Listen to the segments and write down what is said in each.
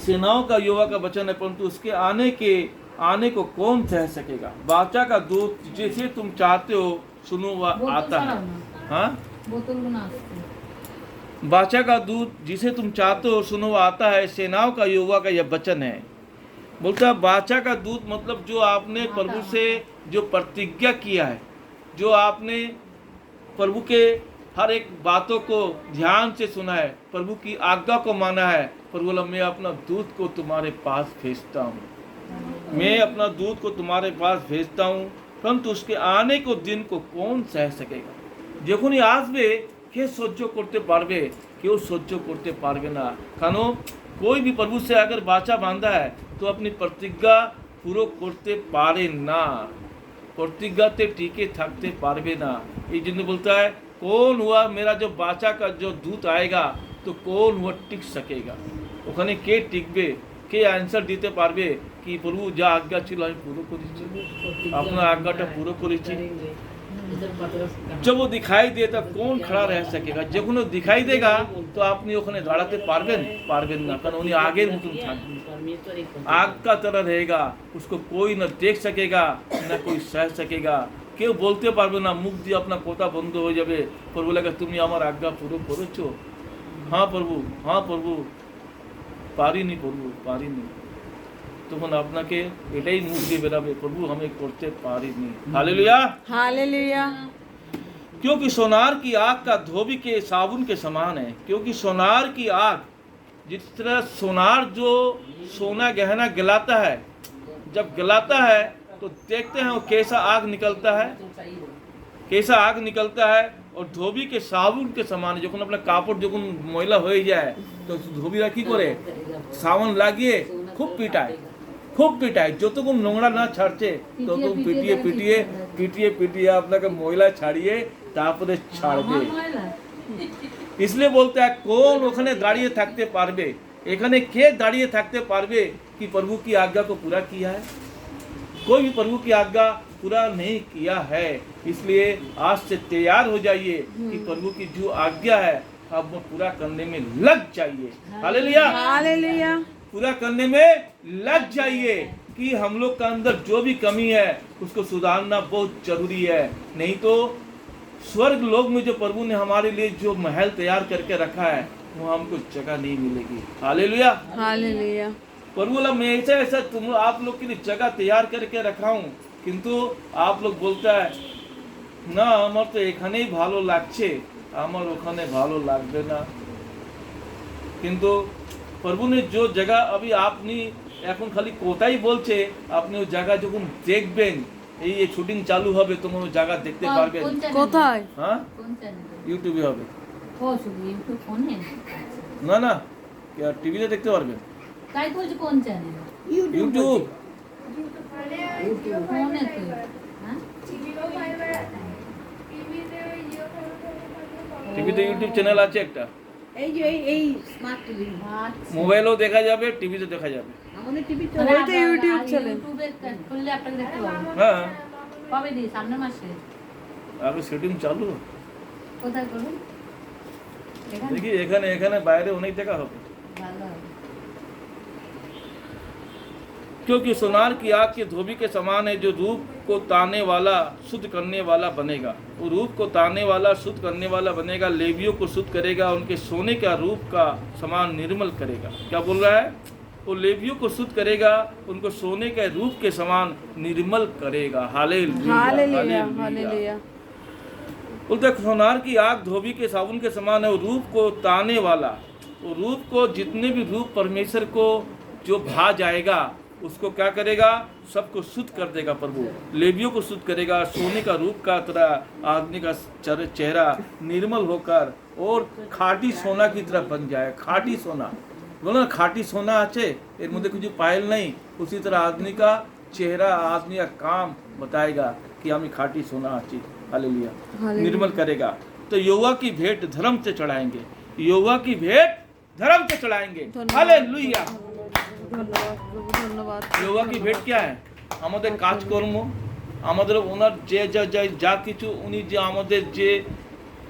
सेनाओं का यहोवा का वचन है, परंतु उसके आने को कौन सह सकेगा। वाचा का दूत जिसे तुम चाहते हो सुनो वह आता है। हाँ, वाचा का दूत जिसे तुम चाहते हो सुनो वह आता है, सेनाओं का यहोवा का यह वचन है। बोलता है वाचा का दूत मतलब जो आपने प्रभु से जो प्रतिज्ञा किया है, जो आपने प्रभु के हर एक बातों को ध्यान से सुना है, प्रभु की आज्ञा को माना है। प्रभु बोला मैं अपना दूत को तुम्हारे पास भेजता हूँ, मैं अपना दूत को तुम्हारे पास भेजता हूँ, परंतु उसके आने को दिन को कौन सह सकेगा। যখনই আসবে কে সহ্য করতে পারবে, কেউ সহ্য করতে পারবে না। কারণ कोई भी प्रभु से अगर वाचा बांधा है तो अपनी प्रतिज्ञा पूरा करते पारे ना, प्रतिज्ञाते टिके थकते पारबे ना। ये जिन्हें बोलता है कौन हुआ मेरा जो वाचा का जो दूत आएगा तो कौन हुआ टिक सकेगा, ওখানে কে টিকবে, কে आंसर দিতে পারবে কি প্রভু যা আজ্ঞা ছিল আমি পুরো করেছি, আপনার আজ্ঞাটা পুরো করেছি। जब वो दिखाई देता कौन खड़ा रह सकेगा। যখন ও दिखाई देगा तो আপনি ওখানে দাঁড়াতে পারবেন না, কারণ উনি আগের মতন থাকবেন, आग का तरह रहेगा, उसको कोई न देख सकेगा न कोई सह सकेगा। কেউ বলতে পারবে না, মুখ দিয়ে আপনার কথা বন্ধ হয়ে যাবে। প্রভু লাগে তুমি আমার আজ্ঞা পুরো করেছো। हाँ प्रभु, हाँ प्रभु, পারিনি প্রভু, পারিনি। তখন আপনাকে এটাই মুখ দিয়ে বেরাবে, প্রভু আমি করতে পারিনি। Hallelujah, hallelujah. क्योंकि सोनार की आग का धोबी के साबुन के समान है। क्योंकि सोनार की आग, जिस तरह सोनार जो सोना गहना गलाता है, जब गलाता है तो देखते हैं वो कैसा आग निकलता है, कैसा आग निकलता है। और धोबी के साबुन के समान है। যখন আপনার কাপড় যখন ময়লা হয়ে যায় তো ধোবিরা কি করে সাবান লাগিয়ে খুব পিটায়, যতক্ষণ নোংরা না ছাড়ছে ততক্ষণ পিটিয়ে আপনাকে ময়লা ছাড়িয়ে তারপরে ছাড়বে। इसलिए बोलता है कौन ওখানে দাঁড়িয়ে থাকতে পারবে, এখানে কে দাঁড়িয়ে থাকতে পারবে कि प्रभु की आज्ञा को पूरा किया है। कोई भी प्रभु की आज्ञा पूरा नहीं किया है। इसलिए आज से तैयार हो जाइए कि प्रभु की जो आज्ञा है अब वो पूरा करने में लग जाइए। Hallelujah, hallelujah. पूरा करने में लग जाइए कि हम लोग का अंदर जो भी कमी है उसको सुधारना बहुत जरूरी है। नहीं तो स्वर्ग लोक में जो प्रभु ने हमारे लिए जो महल तैयार करके रखा है वहाँ हमको जगह नहीं मिलेगी। Hallelujah, hallelujah. प्रभु बोला मैं ऐसा तुम आप लोग के लिए जगह तैयार करके रखा हूँ, किंतु आप लोग बोलता है ना আমার তো এখানেই ভালো লাগছে, আমার ওখানে ভালো লাগবে না। কিন্তু প্রভু ने जो जगह अभी আপনি এখন খালি কোথায় বলছে, আপনি ওই জায়গা যখন দেখবেন এই শুটিং চালু হবে তখন ওই জায়গা দেখতে পারবেন। কোথায়? হ্যাঁ, কোন চ্যানেলে? ইউটিউবে হবে। ও শুধু ইউটিউব ফোনে? না কি আর টিভিতে দেখতে পারবেন। তাই তো বলছি কোন চ্যানেল? ইউটিউব ইউটিউব ফোনে তো। হ্যাঁ, টিভিতে ইউটিউব চ্যানেল আছে একটা, এই যে এই স্মার্ট টিভি। মোবাইলেও দেখা যাবে, টিভিতে দেখা যাবে। আমাদের টিভি চলে, এটা ইউটিউব চ্যানেল। ইউটিউবে খুললে আপনাকে দেখতে পাবেন। হ্যাঁ, কবে দিই? সামনের মাসে। আগে শুটিং চালু। কোথায় করবেন? এখানে? দেখি এখানে বাইরে অনেক দেখা হবে। ভালো হবে। क्योंकि सोनार की आग के धोबी के समान है, जो रूप को ताने वाला शुद्ध करने वाला बनेगा। वो रूप को ताने वाला शुद्ध करने वाला बनेगा, लेवियों को शुद्ध करेगा, उनके सोने का रूप का समान निर्मल करेगा। क्या बोल रहा है? वो लेवियों को शुद्ध करेगा, उनको सोने के रूप के समान निर्मल करेगा। Hallelujah, hallelujah, hallelujah. बोलते सोनार की आग धोबी के साबुन के समान है, वो रूप को ताने वाला, वो रूप को जितने भी रूप परमेश्वर को जो भा जाएगा उसको क्या करेगा, सबको शुद्ध कर देगा। प्रभु लेवियों को शुद्ध करेगा, सोने का रूप का तरह आदमी का चेहरा निर्मल होकर और खाटी सोना की तरह बन जाए। खाटी सोना बोलो ना, खाटी सोना আছে এর মধ্যে কিছু পায়েল नहीं, उसी तरह आदमी का चेहरा, आदमी का काम बताएगा कि আমি खाटी सोना আছি। हालेलुया, निर्मल करेगा। तो यहोवा की भेंट धर्म से चढ़ाएंगे, यहोवा की भेंट धर्म से चढ़ाएंगे। हालेलुया, ধন্যবাদ প্রভু, ধন্যবাদ। यहोवा की भेंट क्या है? আমাদের কাজকর্ম, আমাদের ওনার যে যা কিছু উনি যে আমাদের যে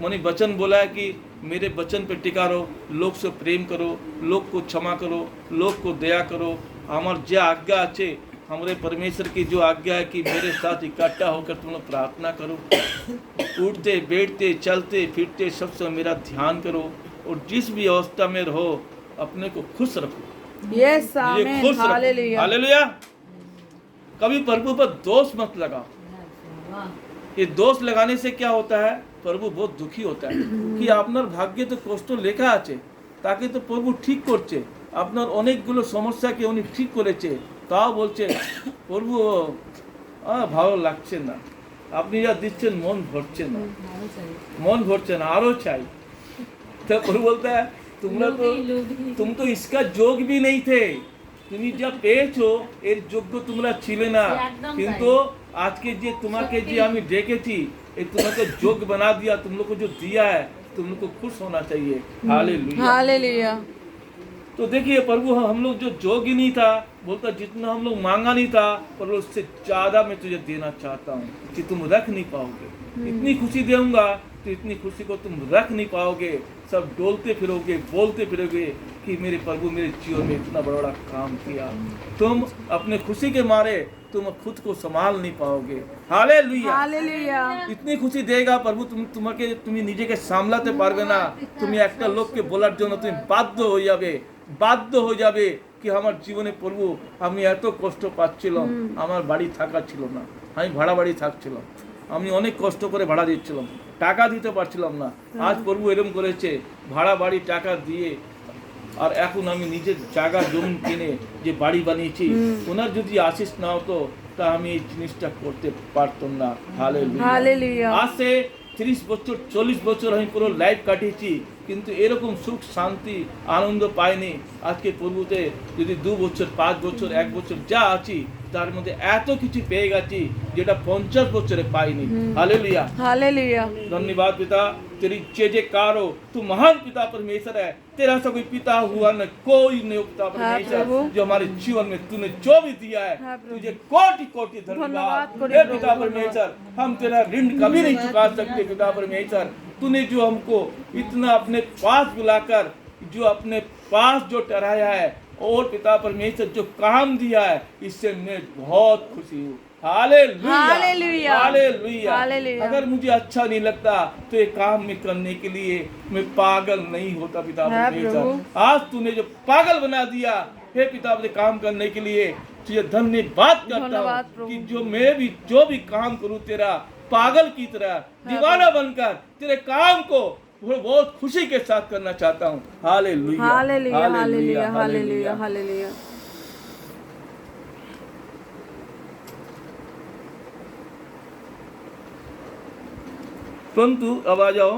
মনে বচন बोला है कि मेरे वचन पे टिका रहो, लोग से प्रेम करो, लोग को क्षमा करो, लोग को दया करो। हमार जो आज्ञा अच्छे हमारे परमेश्वर की जो आज्ञा है कि मेरे साथ इकट्ठा होकर तुम लोग प्रार्थना करो, उठते बैठते चलते फिरते सब समय मेरा ध्यान करो, और जिस भी अवस्था में रहो अपने को खुश रखो। यस ये आमीन खुश रखो। Hallelujah hallelujah. कभी प्रभु पर दोष मत लगाओ। वाह ये दोष लगाने से क्या होता है, प्रभु बहुत दुखी होता है कि আপনার ভাগ্যে তো কষ্ট লেখা আছে, তাকে তো প্রভু ঠিক করছে, আপনার অনেকগুলো সমস্যাকে উনি ঠিক করেছে, তাও বলছে প্রভু ভালো লাগছে না, আপনি যা দিচ্ছেন মন ভরছে না, ভালো চাই মন ভরছে না, আরো চাই। तो प्रभु बोलता है तुम तो इसका যোগ भी नहीं थे, তুমি যা পেয়েছো এর যোগ্য তোমরা ছিলে না, একদম তাই। কিন্তু আজকে যে তোমাকে যে আমি ডেকেছি ये तुम्हें जोग बना दिया, तुम लोग को जो दिया है तुम लोग को खुश होना चाहिए। हालेलुया। हालेलुया तो देखिए प्रभु हम लोग जो जोग ही नहीं था, बोलता जितना हम लोग मांगा नहीं था पर उससे ज्यादा मैं तुझे देना चाहता हूँ कि तुम रख नहीं पाओगे। इतनी खुशी दूंगा तो इतनी खुशी को तुम रख नहीं पाओगे, सब डोलते फिरोगे बोलते फिरोगे कि मेरे प्रभु मेरे जीवन में इतना बड़ा बड़ा काम किया। तुम अपने खुशी के मारे तुम खुद को संभाल नहीं पाओगे। हालेलुया। हालेलुया इतनी खुशी देगा प्रभु তোমাকে তুমি নিজেকে সামলাতে পারবে না, তুমি একটা লোককে বলার জন্য তুমি বাধ্য হয়ে যাবে কি আমার জীবনে প্রভু আমি এত কষ্ট পাচ্ছিলাম, আমার বাড়ি থাকা ছিল না, আমি ভাড়া বাড়ি থাকছিলাম, আমি অনেক কষ্ট করে ভাড়া দিচ্ছিলাম, টাকা দিতে পারছিলাম না, আজ প্রভু এরকম করেছে ভাড়া বাড়ি টাকা দিয়ে আর এখন আমি নিজের জায়গা জমি কিনে যে বাড়ি বানিয়েছি, ওনার যদি আশিস না হতো তা আমি এই জিনিসটা করতে পারতাম না। হালেলুয়া আজ সে 30 বছর 40 বছর আমি পুরো লাইফ কাটিয়েছি কিন্তু এরকম সুখ শান্তি আনন্দ পাইনি। আজকে প্রভুতে যদি 2 বছর 5 বছর 1 বছর যা আছি তার মধ্যে এত কিছু পেয়ে গেছি যেটা 50 বছরে পাইনি। हालेलुया हालेलुया धन्यवाद पिता, तेरी जय जयकार हो, तू महान पिता परमेश्वर है, तेरा सा कोई पिता हुआ न कोई नहीं हो पिता परमेश्वर, प्रभु। जो हमारे जीवन में तूने जो भी दिया है हाँ, प्रभु। तुझे कोटि कोटि धन्यवाद धन्यवाद करो हे प्रभु, पिता परमेश्वर। हम तेरा ऋण कभी नहीं चुका सकते पिता परमेश्वर। तूने जो हमको इतना अपने पास बुलाकर जो अपने पास जो ठहराया है और पिता परमेश्वर जो काम दिया है इससे मैं बहुत खुशी हूँ। Hallelujah hallelujah. हालेलुया। हालेलुया। अगर मुझे अच्छा नहीं लगता तो ये काम में करने के लिए मैं पागल नहीं होता पिता हाँ, परमेश्वर। प्रभु। आज तूने जो पागल बना दिया हे पिता मुझे काम करने के लिए तुझे धन्यवाद करता धन्यवाद, हूँ प्रभु। कि जो भी काम करूँ तेरा पागल की तरह दीवाना बनकर तेरे काम को बहुत खुशी के साथ करना चाहता हूँ। Hallelujah hallelujah hallelujah hallelujah hallelujah परंतु अब आ जाओ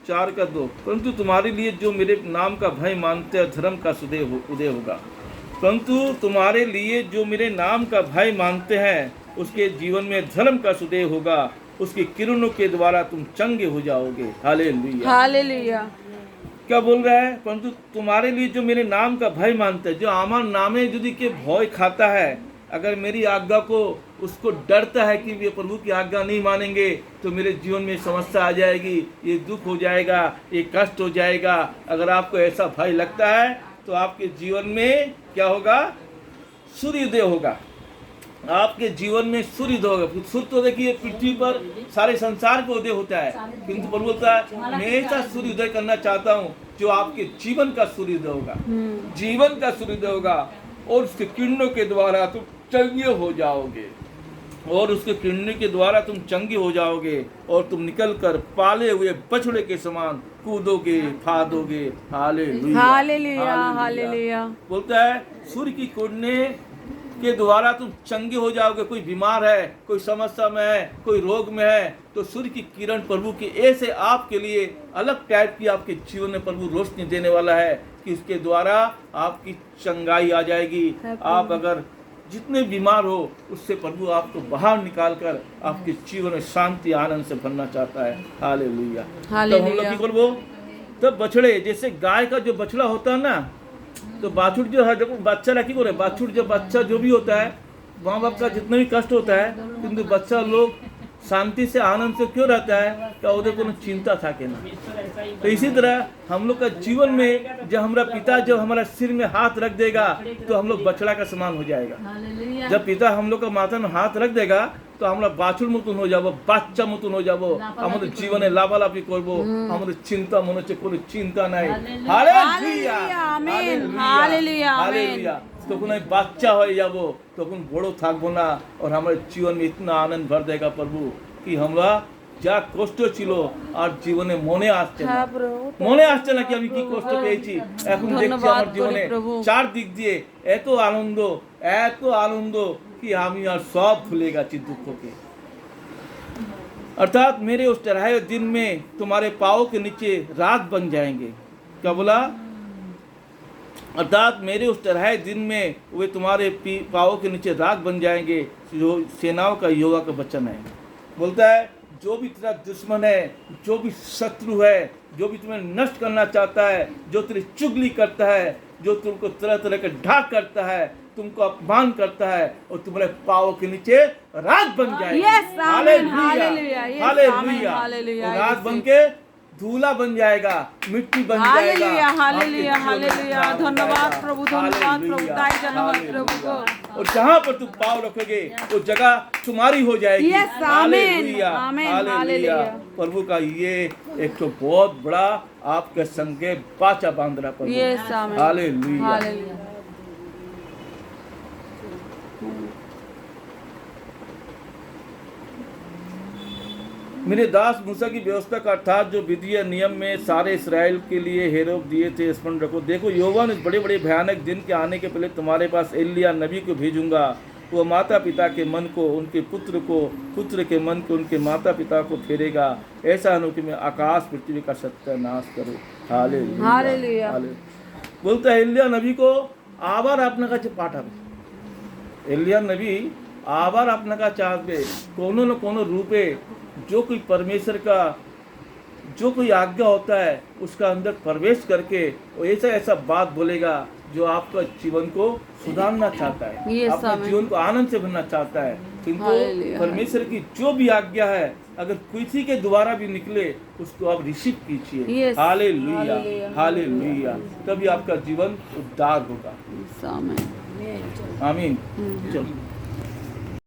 4:2, परंतु तुम्हारे लिए जो मेरे नाम का भय मानते हैं धर्म का उदय होगा। परंतु तुम्हारे लिए जो मेरे नाम का भय मानते हैं उसके जीवन में धर्म का उदय होगा, उसकी किरणों के द्वारा तुम चंगे हो जाओगे। हालेलुया हालेलुया क्या बोल रहा है, परंतु तुम्हारे लिए जो मेरे नाम का भय मानते हैं, जो আমার नामे यदि के भय खाता है, अगर मेरी आज्ञा को उसको डरता है कि ये प्रभु की आज्ञा नहीं मानेंगे तो मेरे जीवन में समस्या आ जाएगी, ये दुख हो जाएगा, ये कष्ट हो जाएगा। अगर आपको ऐसा भय लगता है तो आपके जीवन में क्या होगा, सूर्योदय होगा, आपके जीवन में सूर्योदय होगा। सूर्य तो देखिए पृथ्वी पर सारे संसार पे उदय होता है, किंतु प्रभु बोलता है मैं ऐसा सूर्योदय करना चाहता हूँ जो आपके जीवन का सूर्योदय होगा, जीवन का सूर्योदय होगा और उसके किरणों के द्वारा तुम चंगे हो जाओगे, और उसके किरणों के द्वारा तुम चंगे हो जाओगे और तुम निकलकर पाले हुए बछड़े के समान कूदोगे फादोगे। हालेलुया हालेलुया हालेलुया बोलता है सूर्य की किरणें के द्वारा तुम चंगे हो जाओगे। कोई बीमार है, कोई समस्या में है, कोई रोग में है, तो सूर्य की किरण प्रभु की ऐसे आपके लिए अलग टाइप की आपके जीवन में प्रभु रोशनी देने वाला है कि उसके द्वारा आपकी चंगाई आ जाएगी। आप अगर जितने बीमार हो उससे प्रभु आपको बाहर निकाल कर आपके जीवन में शांति आनंद से भरना चाहता है। हालेलुया। तब हम लोग की बोलबो तब बछड़े, जैसे गाय का जो बछड़ा होता है ना, तो बाछुड़ जो है, देखो बच्चा रखी बोले बाछुड़ जो बच्चा जो भी होता है, माँ बाप का जितना भी कष्ट होता है किंतु बच्चा लोग शांति से आनंद से क्यों रहता है? क्या उधर कोनो चिंता था के ना। तो इसी तरह हम लोग का जीवन में जब हमारा पिता जब हमारा सिर में हाथ रख देगा तो हम लोग बछड़ा का समान हो जाएगा। हालेलुया जब पिता हम लोग का माथा में हाथ रख देगा तो আমরা বাছুর মতন হয়ে যাব, বাচ্চা মতন হয়ে যাব, আমাদের জীবনে লাভালাভি করব, আমাদের চিন্তা মনে হচ্ছে কোনো চিন্তা নাই। Hallelujah amen hallelujah amen hallelujah. তখন আমি বাচ্চা হয়ে যাব, তখন বড় থাকবো না, और हमारे जीवन में इतना आनंद भर देगा प्रभु कि আমরা যা কষ্ট ছিল আর জীবনে মনে আসছে না, হ্যাঁ প্রভু মনে আসছে না কি আমি কি কষ্ট পেয়েছি। এখন দেখছি ধন্যবাদ আমার জীবনে করি প্রভু। চারদিক দিয়ে এত আনন্দ कि আমি আর সব ভুলে গেছি দুঃখকে। अर्थात मेरे उस चढ़ाए दिन में तुम्हारे पाँव के नीचे राख बन जाएंगे। क्या बोला? अर्थात मेरे उस चढ़ाए दिन में वे तुम्हारे पाँव के नीचे राख बन जाएंगे, जो सेनाओं का यहोवा का वचन है। बोलता है जो भी तेरा दुश्मन है, जो भी शत्रु है, जो भी तुम्हें नष्ट करना चाहता है, जो तेरी चुगली करता है, जो तुमको तरह तरह का ढाक करता है, तुमको अपमान करता है, और तुम्हारे पाँव के नीचे राख बन जाएगी। Yes, amen, hallelujah, hallelujah, yes, hallelujah. amen, hallelujah, और राख yes, बन के धूला बन जाएगा, मिट्टी बन जाएगा। हालेलुया हालेलुया आपके जीवन में हालेलुया काम धन्यवाद करेगा। प्रभु धन्यवाद प्रभु हालेलुया, ताई धन्यवाद प्रभु को हालेलुया। और जहाँ पर तुम पाँव रखोगे वो जगह तुम्हारी हो जाएगी। Yes, amen, hallelujah, amen, hallelujah. Hallelujah. प्रभु का ये एक तो बहुत बड़ा आपके संगे बाचा बांध रहा प्रभु। Yes amen hallelujah. हालेलुया मेरे दास मूसा की व्यवस्था का अर्थात जो विधि या नियम में सारे इसराइल के लिए हेरोब दिए थे, स्मरण रखो। देखो यहोवा ने बड़े बड़े भयानक दिन के आने के पहले तुम्हारे पास एलिय्याह नबी को भेजूंगा। वो माता पिता के मन को उनके पुत्र को, पुत्र के मन को उनके माता पिता को फेरेगा। ऐसा हो कि मैं आकाश पृथ्वी का सत्यानाश करूँ। Hallelujah hallelujah. हालेलुया। बोलता है एलिय्याह नबी को आबार আপনার কাছে পাঠাবে। एलिय्याह नबी आबार আপনার কাছে আসবে कोनो न कोनो रूपे। जो कोई परमेश्वर का जो कोई आज्ञा होता है उसका अंदर प्रवेश करके वो ऐसा ऐसा बात बोलेगा जो आपका जीवन को सुधारना चाहता है, Yes, आपका amen. जीवन को आनंद से भरना चाहता है। किंतु Hallelujah. परमेश्वर की जो भी आज्ञा है अगर किसी के द्वारा भी निकले उसको आप रिसीव कीजिए। Yes. Hallelujah Hallelujah. हालेलुया। तभी आपका जीवन उद्धार होगा। यस आमेन आमीन। चलो।